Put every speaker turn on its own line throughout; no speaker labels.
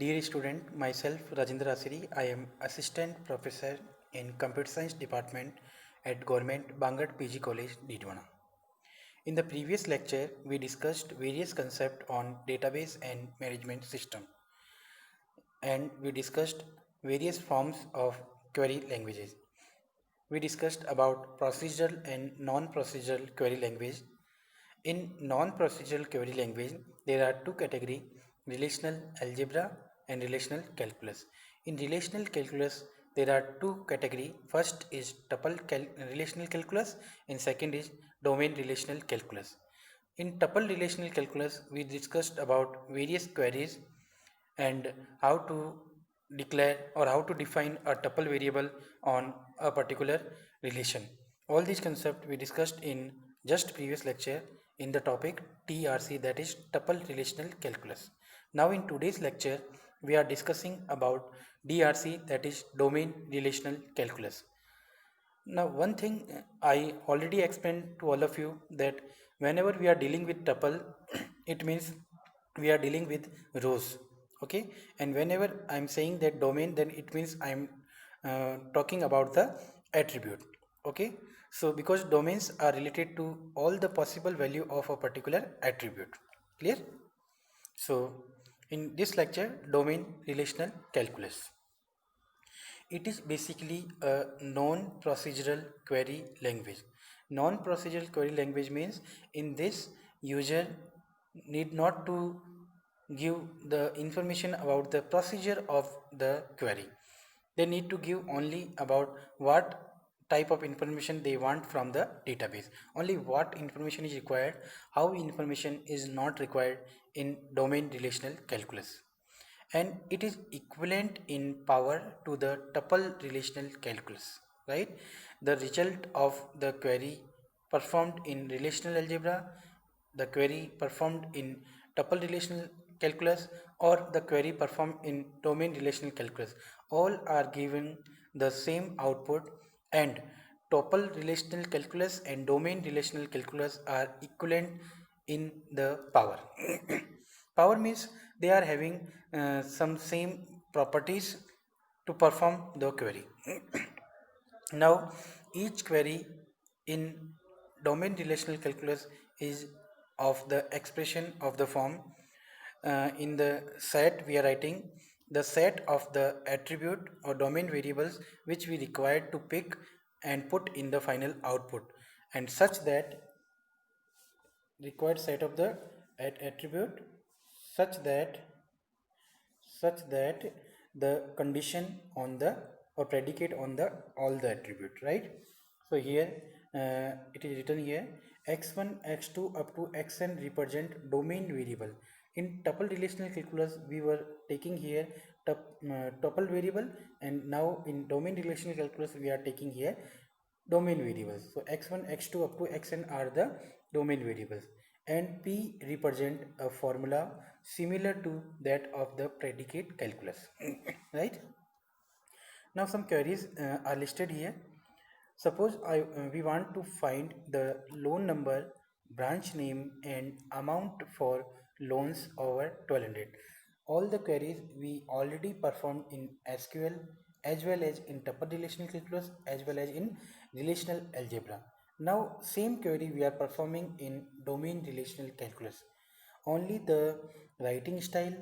Dear student, myself Rajendra Asiri, I am Assistant Professor in Computer Science Department at Government Bangat PG College, Didwana. In the previous lecture, we discussed various concepts on database and management system, and we discussed various forms of query languages. We discussed about procedural and non-procedural query language. In non-procedural query language, there are two categories, relational algebra and relational calculus. In relational calculus, there are two categories. First is relational calculus and second is domain relational calculus. In tuple relational calculus, we discussed about various queries and how to declare or how to define a tuple variable on a particular relation. All these concepts we discussed in just previous lecture in the topic TRC, that is tuple relational calculus. Now in today's lecture we are discussing about DRC, that is domain relational calculus. Now, one thing I already explained to all of you that whenever we are dealing with tuple, it means we are dealing with rows, okay? And whenever I'm saying that domain, then it means I'm talking about the attribute, okay? So, because domains are related to all the possible value of a particular attribute, clear? So, in this lecture, domain relational calculus. It is basically a non-procedural query language. Non-procedural query language means in this user need not to give the information about the procedure of the query. They need to give only about what type of information they want from the database, only what information is required, how information is not required in domain relational calculus, and it is equivalent in power to the tuple relational calculus, right? The result of the query performed in relational algebra, the query performed in tuple relational calculus, or the query performed in domain relational calculus, all are given the same output, and tuple relational calculus and domain relational calculus are equivalent in the power. Power means they are having some same properties to perform the query. Now each query in domain relational calculus is of the expression of the form, in the set we are writing the set of the attribute or domain variables which we require to pick and put in the final output, and such that required set of the attribute such that the condition on the or predicate on the all the attribute, right? So here it is written here x1 x2 up to xn represent domain variable. In tuple relational calculus we were taking here tuple variable, and now in domain relational calculus we are taking here domain variables. So x1 x2 up to xn are the domain variables, and p represent a formula similar to that of the predicate calculus. Right? Now some queries are listed here. Suppose we want to find the loan number, branch name and amount for loans over 1200. All the queries we already performed in SQL as well as in tuple relational calculus as well as in relational algebra. Now same query we are performing in domain relational calculus. Only the writing style,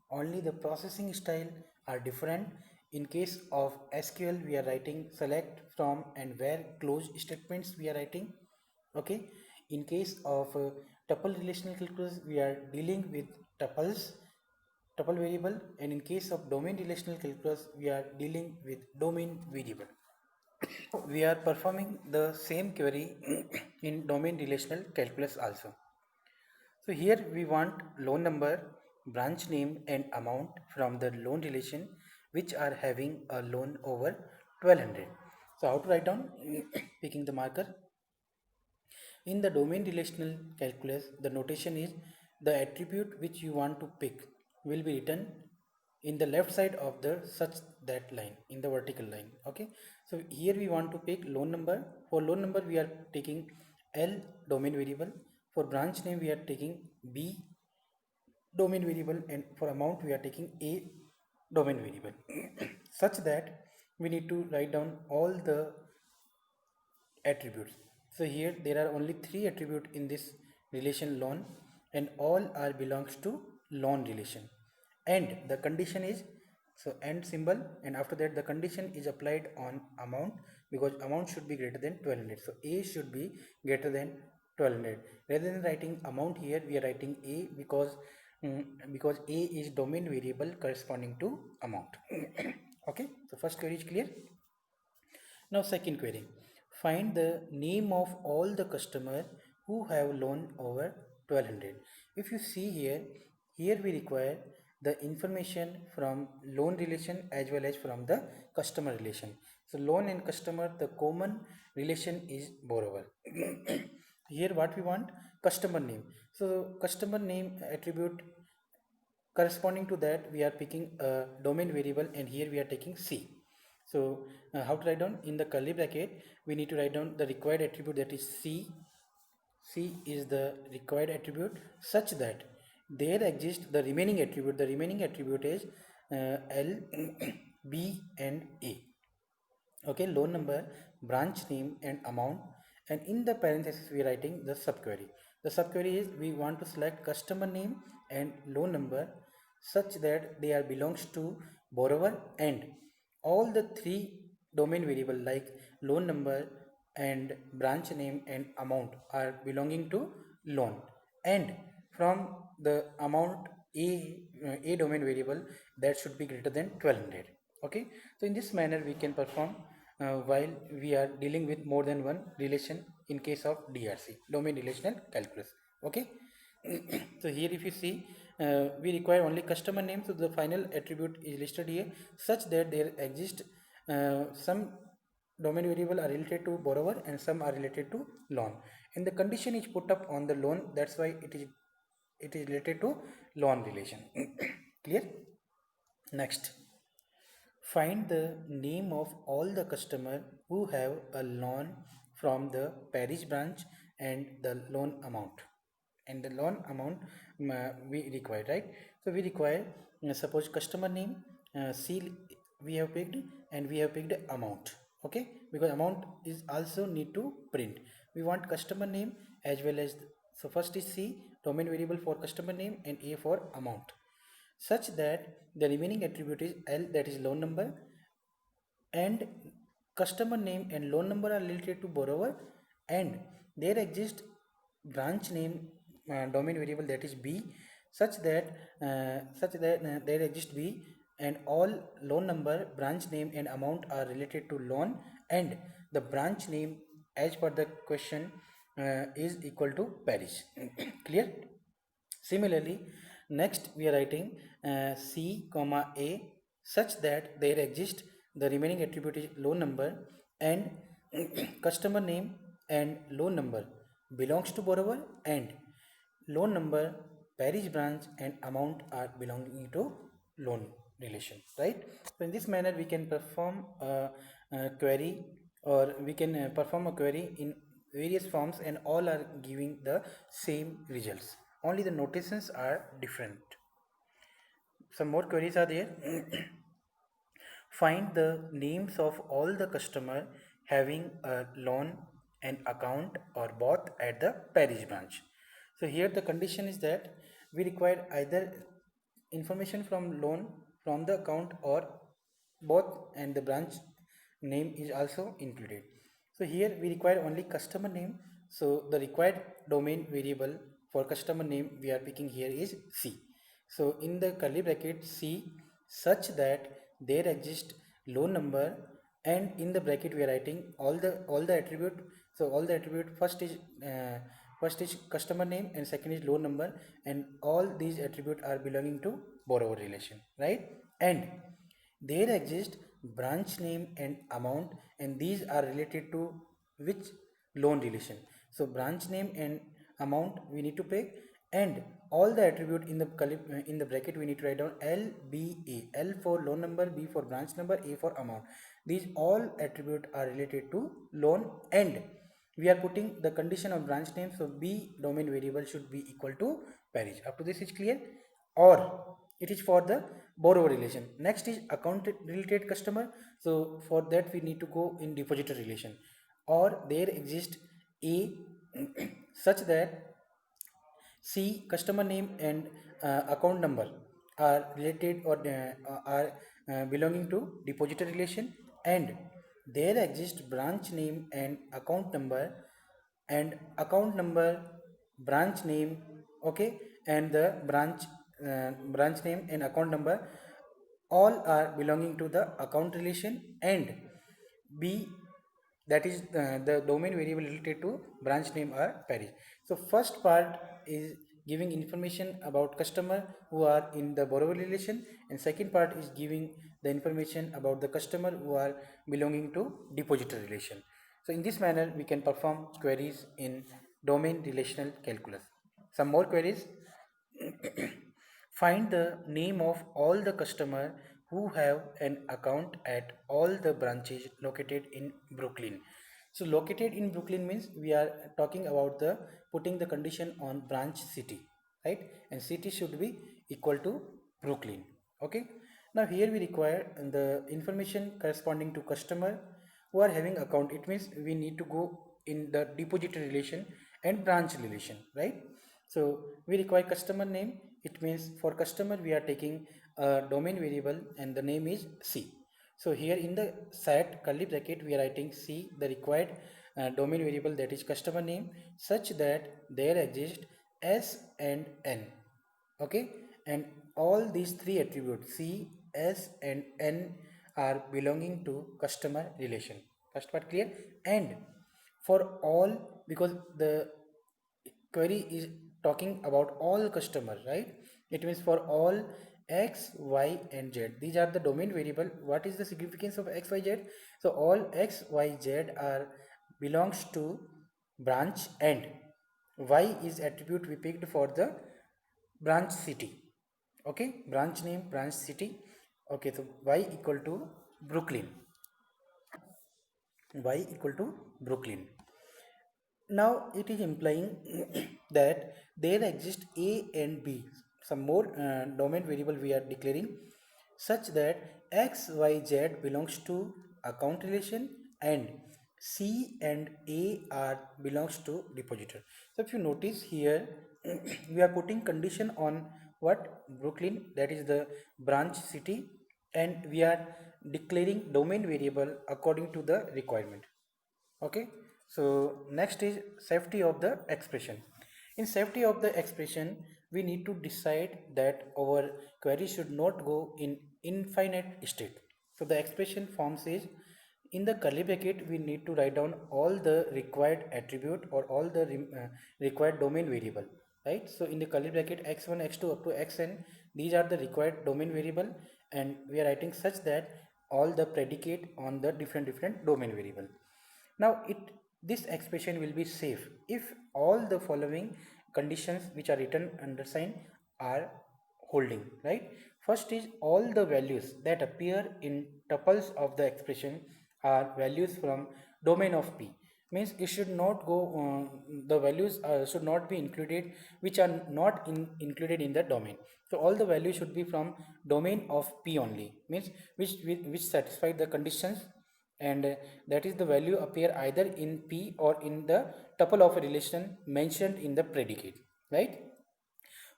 only the processing style are different. In case of SQL we are writing select from and where close statements we are writing, okay? In case of tuple relational calculus we are dealing with tuple variable, and in case of domain relational calculus we are dealing with domain variable. We are performing the same query in domain relational calculus also. So here we want loan number, branch name and amount from the loan relation which are having a loan over 1200. So how to write down? Picking the marker. In the domain relational calculus, the notation is the attribute which you want to pick will be written in the left side of the such that line, in the vertical line. Okay. So here we want to pick loan number. For loan number we are taking L domain variable. For branch name we are taking B domain variable, and for amount we are taking A domain variable such that we need to write down all the attributes. So here there are only three attributes in this relation loan, and all are belongs to loan relation, and the condition is, so and symbol, and after that the condition is applied on amount, because amount should be greater than 1200. So a should be greater than 1200. Rather than writing amount here, we are writing a, because a is domain variable corresponding to amount. Okay, so first query is clear. Now second query, find the name of all the customer who have loan over 1200. If you see here, we require the information from loan relation as well as from the customer relation. So loan and customer, the common relation is borrower. Here what we want, customer name. So customer name attribute, corresponding to that we are picking a domain variable, and here we are taking C. So how to write down? In the curly bracket we need to write down the required attribute, that is C. C is the required attribute, such that there exists the remaining attribute. The remaining attribute is L, B and A. Okay, loan number, branch name and amount, and in the parenthesis we are writing the subquery. The subquery is, we want to select customer name and loan number such that they are belongs to borrower, and all the three domain variable like loan number and branch name and amount are belonging to loan, and from the amount a domain variable, that should be greater than 1200. Okay, so in this manner we can perform while we are dealing with more than one relation in case of DRC, domain relational calculus. Okay. So here if you see, we require only customer name, so the final attribute is listed here, such that there exist some domain variable are related to borrower and some are related to loan, and the condition is put up on the loan, that's why it is related to loan relation. Clear? Next, find the name of all the customer who have a loan from the parish branch and the loan amount. And the loan amount we require, right? So we require, suppose customer name, C we have picked, and we have picked amount. Okay, because amount is also need to print. We want customer name as well as, so first is C, domain variable for customer name, and A for amount, such that the remaining attribute is L, that is loan number, and customer name and loan number are related to borrower, and there exists branch name domain variable, that is B, such that there exists B, and all loan number, branch name and amount are related to loan, and the branch name as per the question is equal to parish. Clear? Similarly, next we are writing C comma A, such that there exists the remaining attribute is loan number, and customer name and loan number belongs to borrower, and loan number, parish branch and amount are belonging to loan relation, right? So in this manner we can perform a query, or we can perform a query in various forms, and all are giving the same results, only the notations are different. Some more queries are there. Find the names of all the customer having a loan and account or both at the parish branch. So here the condition is that we require either information from loan, from the account, or both, and the branch name is also included. So here we require only customer name, so the required domain variable for customer name we are picking here is C. So in the curly bracket C, such that there exists loan number, and in the bracket we are writing all the attribute. So all the attribute, first is customer name and second is loan number, and all these attributes are belonging to borrower relation, right? And there exist branch name and amount, and these are related to which loan relation. So branch name and amount we need to pick, and all the attribute in the bracket we need to write down L, B, A. L for loan number, B for branch number, A for amount. These all attribute are related to loan, and we are putting the condition of branch name, so B domain variable should be equal to parish. Up to this is clear? Or it is for the borrower relation. Next is account related customer. So for that we need to go in depositor relation, or there exists a such that C customer name and account number are related or are belonging to depositor relation, and there exists branch name and account number, branch name, okay, and the branch name and account number all are belonging to the account relation, and B, that is the domain variable related to branch name or parish. So first part is giving information about customer who are in the borrower relation, and second part is giving the information about the customer who are belonging to depositor relation. So in this manner we can perform queries in domain relational calculus. Some more queries. Find the name of all the customer who have an account at all the branches located in Brooklyn. So located in Brooklyn means we are talking about the putting the condition on branch city, right? And city should be equal to Brooklyn. Okay. Now here we require the information corresponding to customer who are having account. It means we need to go in the depositor relation and branch relation, right? So we require customer name. It means for customer we are taking a domain variable and the name is C. So here in the set curly bracket we are writing C, the required domain variable, that is customer name, such that there exist S and N. Okay, and all these three attributes C, S and N are belonging to customer relation. First part clear? And for all, because the query is talking about all customers, right? It means for all x, y and z, these are the domain variable. What is the significance of x, y, z? So all x, y, z are belongs to branch, and y is attribute we picked for the branch city. Okay, branch name, branch city. Okay, so y equal to Brooklyn. Y equal to Brooklyn. Now it is implying that there exist A and B, some more domain variable we are declaring, such that x, y, z belongs to account relation, and C and A are belongs to depositor. So if you notice here, we are putting condition on what? Brooklyn, that is the branch city, and we are declaring domain variable according to the requirement. Okay, so next is safety of the expression. In safety of the expression we need to decide that our query should not go in infinite state. So the expression forms is, in the curly bracket we need to write down all the required attribute or all the required domain variable, right? So in the curly bracket x1 x2 up to xn, these are the required domain variable, and we are writing such that all the predicate on the different domain variable. Now this expression will be safe if all the following conditions which are written under sign are holding, right? First is all the values that appear in tuples of the expression are values from domain of P. Means it should not go, the values should not be included which are not included in the domain. So all the values should be from domain of P only, means which satisfy the conditions, and that is the value appear either in P or in the tuple of a relation mentioned in the predicate, right?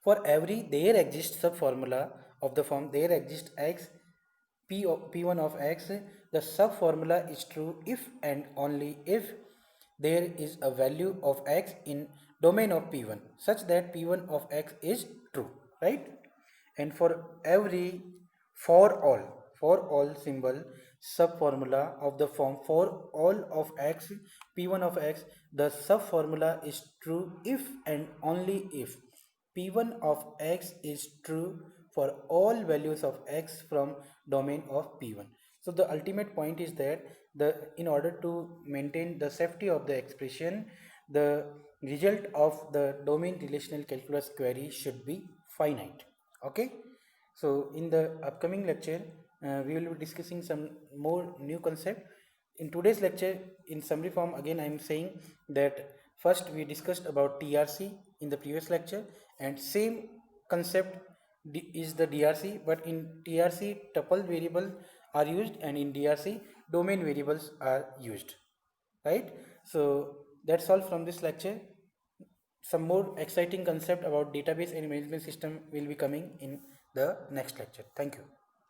For every there exists sub formula of the form there exists x P1 of x, the sub formula is true if and only if there is a value of x in domain of P1 such that P1 of x is true, right? And for every for all symbol sub formula of the form for all of x P1 of x, the sub formula is true if and only if P1 of x is true for all values of x from domain of P1. So the ultimate point is that in order to maintain the safety of the expression, the result of the domain relational calculus query should be finite. Okay. So in the upcoming lecture, we will be discussing some more new concept. In today's lecture, in summary form, again I am saying that first we discussed about TRC in the previous lecture, and same concept is the DRC, but in TRC tuple variable are used, and in DRC domain variables are used, right? So that's all from this lecture. Some more exciting concept about database and management system will be coming in the next lecture. Thank you.